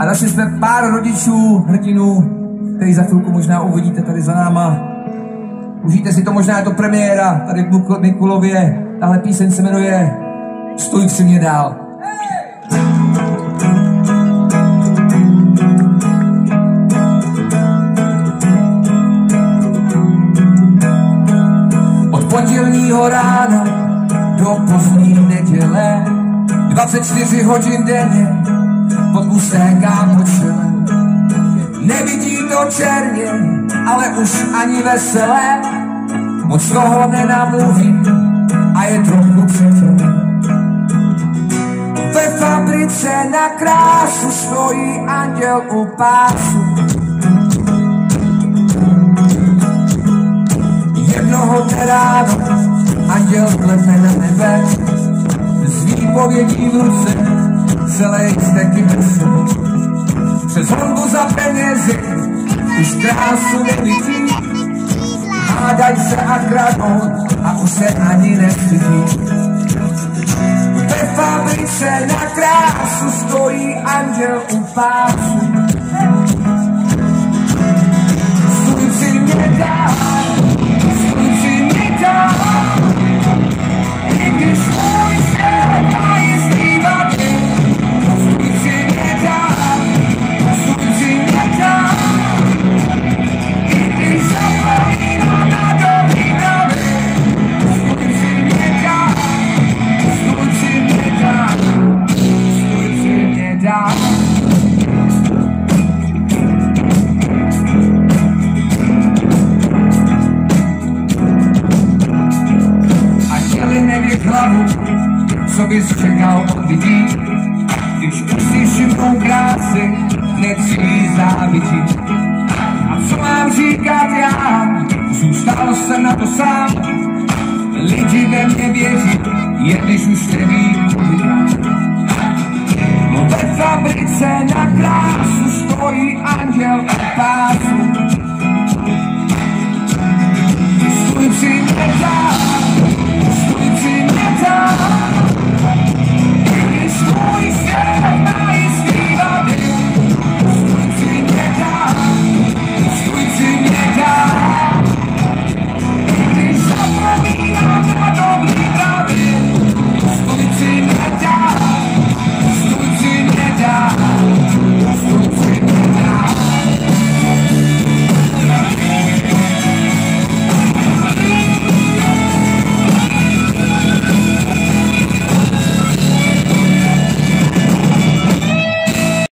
A našli jsme pár rodičů, hrdinů, který za chvilku možná uvidíte tady za náma. Užijte si to, možná je to premiéra tady v Mikulově. Tahle píseň se jmenuje Stůj při mě dál. Od pondělního rána do pozdní neděle 24 hodin denně pod ustékám po čele. Nevidí to černě, ale už ani veselé, moc toho nenamluví a je trochu přetělé. Ve fabrice na krásu stojí anděl u pásu. Jednoho ráno anděl klepe na nebe, s výpovědí v ruce celé steky vesel. Přes honbu za penězi už krásu nevidí, hádaj se a kradou a už se ani nestydí. Ve fabrice na krásu stojí anděl u pásu. Stůj si mě dál, stůj si mě dál, i když můj svět mají zbývat. Stůj si mě dál, stůj si mě dál, i když zapomínám na dobrý nohy. Stůj si mě dál, stůj si mě dál, stůj si mě dál. Hlavu, co bys čekal od lidí, když už si všimnou krásy, nechci závidí. A co mám říkat já, zůstal jsem na to sám, lidi ve mě věří, jen když už neví, no ve fabrice na krásu stojí anděl u pásu.